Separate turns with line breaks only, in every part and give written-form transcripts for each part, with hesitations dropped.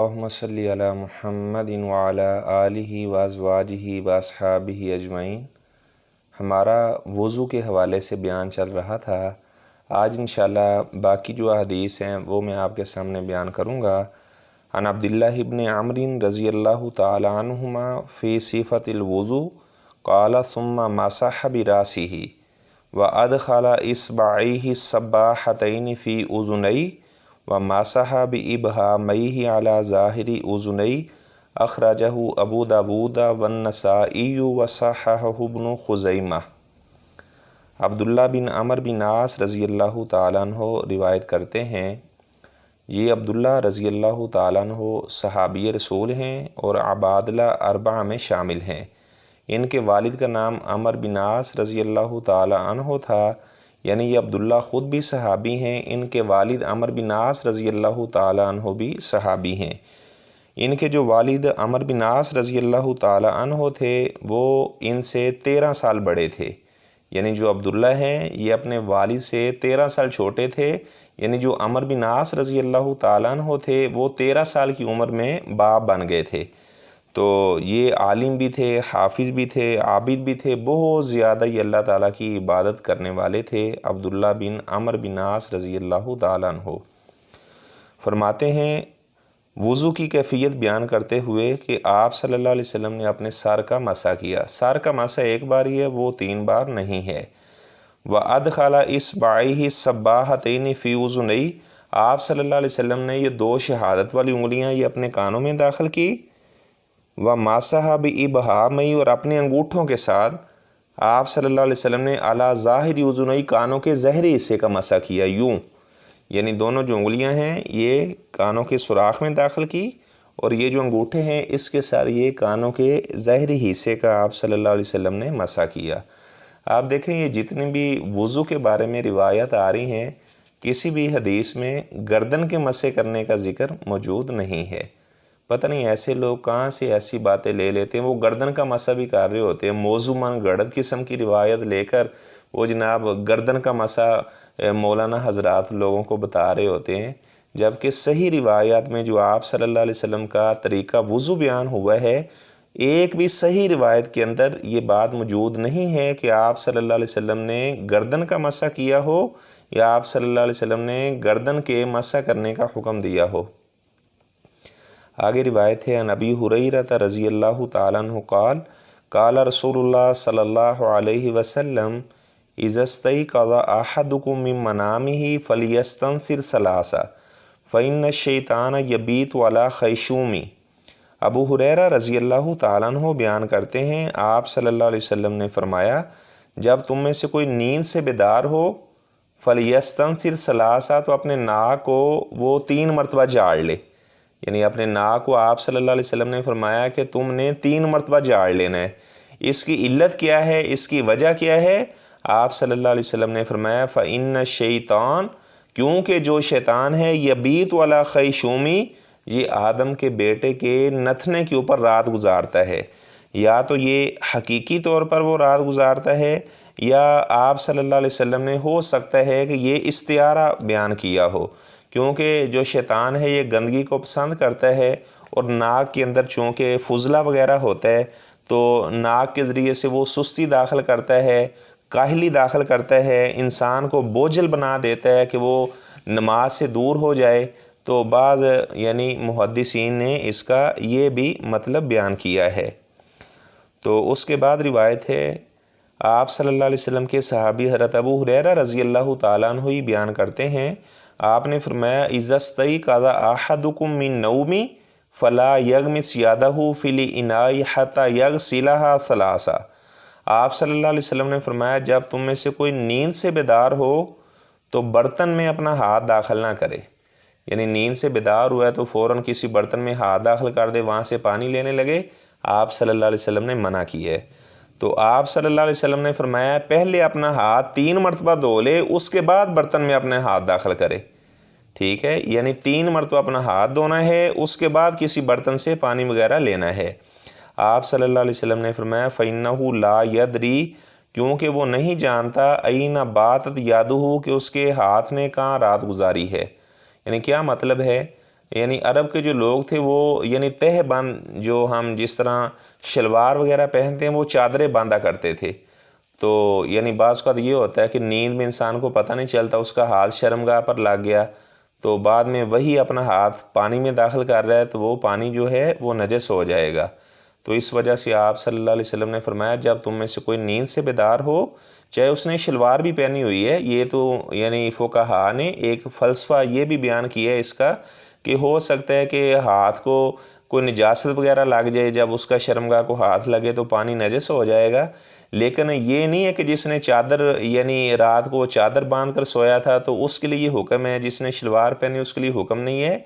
اللہم صلی علی محمد وعلی آلہ وازواجہ واصحابہ اجمعین۔ ہمارا وضو کے حوالے سے بیان چل رہا تھا۔ آج انشاءاللہ باقی جو حدیث ہیں وہ میں آپ کے سامنے بیان کروں گا۔ عن عبداللہ ابن عمرو رضی اللہ تعالی عنہما فی صفۃ الوضوء قال ثم مسح براسہ وادخل اصبعیہ السباحتین فی اذنیہ ومسح بإبہامیہ علی ظاہر اذنیہ، اخرجہ ابو داود والنسائی وصححہ ابن خزیمہ۔ عبداللہ بن عمرو بن عاص رضی اللہ تعالیٰ عنہ روایت کرتے ہیں، یہ عبداللہ رضی اللہ تعالیٰ عنہ صحابی رسول ہیں اور عبادلہ اربعہ میں شامل ہیں۔ ان کے والد کا نام عمرو بن عاص رضی اللہ تعالیٰ عنہ تھا، یعنی یہ عبداللہ خود بھی صحابی ہیں، ان کے والد عمرو بن عاص رضی اللہ تعالیٰ عنہ بھی صحابی ہیں۔ ان کے جو والد عمرو بن عاص رضی اللہ تعالیٰ عنہ تھے وہ ان سے 13 سال بڑے تھے، یعنی جو عبداللہ ہیں یہ اپنے والد سے 13 سال چھوٹے تھے، یعنی جو عمرو بن عاص رضی اللہ تعالیٰ عنہ تھے وہ 13 سال کی عمر میں باپ بن گئے تھے۔ تو یہ عالم بھی تھے، حافظ بھی تھے، عابد بھی تھے، بہت زیادہ یہ اللہ تعالیٰ کی عبادت کرنے والے تھے عبداللہ بن عمرو بن عاص رضی اللہ تعالیٰ عنہ۔ فرماتے ہیں وضو کی کیفیت بیان کرتے ہوئے کہ آپ صلی اللہ علیہ وسلم نے اپنے سر کا مسح کیا۔ سر کا مسح ایک بار ہی ہے، وہ 3 بار نہیں ہے۔ وَأَدْخَلَ إِصْبَعَيْهِ السَّبَّاحَتَيْنِ فِي أُذُنَيْهِ، آپ صلی اللہ علیہ وسلم نے یہ 2 شہادت والی انگلیاں یہ اپنے کانوں میں داخل کی، وَمَسَحَ بِإِبْهَامِهِ، اور اپنے انگوٹھوں کے ساتھ آپ صلی اللہ علیہ وسلم نے علی ظاہر اذنیہ، کانوں کے ظاہری حصے کا مسح کیا، یوں یعنی دونوں جو انگلیاں ہیں یہ کانوں کے سوراخ میں داخل کی، اور یہ جو انگوٹھے ہیں اس کے ساتھ یہ کانوں کے ظاہری حصے کا آپ صلی اللہ علیہ وسلم نے مسح کیا۔ آپ دیکھیں یہ جتنی بھی وضو کے بارے میں روایت آ رہی ہیں، کسی بھی حدیث میں گردن کے مسح کرنے کا ذکر موجود نہیں ہے۔ پتہ نہیں ایسے لوگ کہاں سے ایسی باتیں لے لیتے ہیں، وہ گردن کا مسح بھی کر رہے ہوتے ہیں، موضوع من گڑت قسم کی روایت لے کر وہ جناب گردن کا مسح مولانا حضرات لوگوں کو بتا رہے ہوتے ہیں، جبکہ صحیح روایات میں جو آپ صلی اللہ علیہ وسلم کا طریقہ وضو بیان ہوا ہے، ایک بھی صحیح روایت کے اندر یہ بات موجود نہیں ہے کہ آپ صلی اللہ علیہ وسلم نے گردن کا مسح کیا ہو یا آپ صلی اللہ علیہ وسلم نے گردن کے مسح کرنے کا حکم دیا ہو۔ آگے روایت ہے عن ابی ہریرہ رضی اللہ تعالیٰ عنہ قال قال رسول اللہ صلی اللہ علیہ وسلم اذا استيقظ احدكم من منامه فليستنثر ثلاثا فإن الشیطان یبیت علی خیشومی۔ ابو ہریرہ رضی اللہ تعالیٰ عنہ بیان کرتے ہیں، آپ صلی اللہ علیہ وسلم نے فرمایا جب تم میں سے کوئی نیند سے بیدار ہو، فلیستنثر ثلاثا، تو اپنے ناک کو وہ 3 مرتبہ جھاڑ لے، یعنی اپنے ناک کو آپ صلی اللہ علیہ وسلم نے فرمایا کہ تم نے 3 مرتبہ جھاڑ لینا ہے۔ اس کی علت کیا ہے، اس کی وجہ کیا ہے؟ آپ صلی اللہ علیہ وسلم نے فرمایا فَإِنَّ الشَّيْطَانَ، کیونکہ جو شیطان ہے، یبیت علی خیشومی، یہ آدم کے بیٹے کے نتھنے کے اوپر رات گزارتا ہے۔ یا تو یہ حقیقی طور پر وہ رات گزارتا ہے، یا آپ صلی اللہ علیہ وسلم نے ہو سکتا ہے کہ یہ استعارہ بیان کیا ہو، کیونکہ جو شیطان ہے یہ گندگی کو پسند کرتا ہے، اور ناک کے اندر چونکہ فضلہ وغیرہ ہوتا ہے تو ناک کے ذریعے سے وہ سستی داخل کرتا ہے، کاہلی داخل کرتا ہے، انسان کو بوجھل بنا دیتا ہے کہ وہ نماز سے دور ہو جائے۔ تو بعض یعنی محدثین نے اس کا یہ بھی مطلب بیان کیا ہے۔ تو اس کے بعد روایت ہے آپ صلی اللہ علیہ وسلم کے صحابی حضرت ابو ہریرہ رضی اللہ تعالیٰ عنہ ہی بیان کرتے ہیں، آپ نے فرمایا اذا استيقظ احدكم من نومه فلا يغمس يده في الاناء حتى يغسلها ثلاثا۔ آپ صلی اللہ علیہ وسلم نے فرمایا جب تم میں سے کوئی نیند سے بیدار ہو تو برتن میں اپنا ہاتھ داخل نہ کرے، یعنی نیند سے بیدار ہوا ہے تو فوراً کسی برتن میں ہاتھ داخل کر دے، وہاں سے پانی لینے لگے، آپ صلی اللہ علیہ وسلم نے منع کی ہے۔ تو آپ صلی اللہ علیہ وسلم نے فرمایا پہلے اپنا ہاتھ 3 مرتبہ دھو لے، اس کے بعد برتن میں اپنے ہاتھ داخل کرے، ٹھیک ہے، یعنی 3 مرتبہ اپنا ہاتھ دھونا ہے، اس کے بعد کسی برتن سے پانی وغیرہ لینا ہے۔ آپ صلی اللہ علیہ وسلم نے فرمایا فَإِنَّهُ لَا يَدْرِي، کیونکہ وہ نہیں جانتا أَيْنَ بَاتَتْ يَدُهُ، کہ اس کے ہاتھ نے کہاں رات گزاری ہے۔ یعنی کیا مطلب ہے؟ یعنی عرب کے جو لوگ تھے وہ یعنی تہ بند، جو ہم جس طرح شلوار وغیرہ پہنتے ہیں وہ چادریں باندھا کرتے تھے. تو یعنی بعض کا یہ ہوتا ہے کہ نیند میں انسان کو پتہ نہیں چلتا، اس کا ہاتھ شرمگاہ پر لگ گیا تو بعد میں وہی اپنا ہاتھ پانی میں داخل کر رہا ہے تو وہ پانی جو ہے وہ نجس ہو جائے گا. تو اس وجہ سے آپ صلی اللہ علیہ وسلم نے فرمایا جب تم میں سے کوئی نیند سے بیدار ہو، چاہے اس نے شلوار بھی پہنی ہوئی ہے. یہ تو یعنی فقہاء نے ایک فلسفہ یہ بھی بیان کیا ہے اس کا کہ ہو سکتا ہے کہ ہاتھ کو کوئی نجاست وغیرہ لگ جائے، جب اس کا شرمگاہ کو ہاتھ لگے تو پانی نجس ہو جائے گا. لیکن یہ نہیں ہے کہ جس نے چادر یعنی رات کو چادر باندھ کر سویا تھا تو اس کے لیے یہ حکم ہے، جس نے شلوار پہنی اس کے لیے حکم نہیں ہے.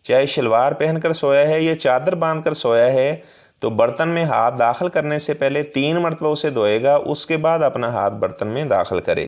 چاہے شلوار پہن کر سویا ہے یا چادر باندھ کر سویا ہے تو برتن میں ہاتھ داخل کرنے سے پہلے 3 مرتبہ اسے دھوئے گا، اس کے بعد اپنا ہاتھ برتن میں داخل کرے.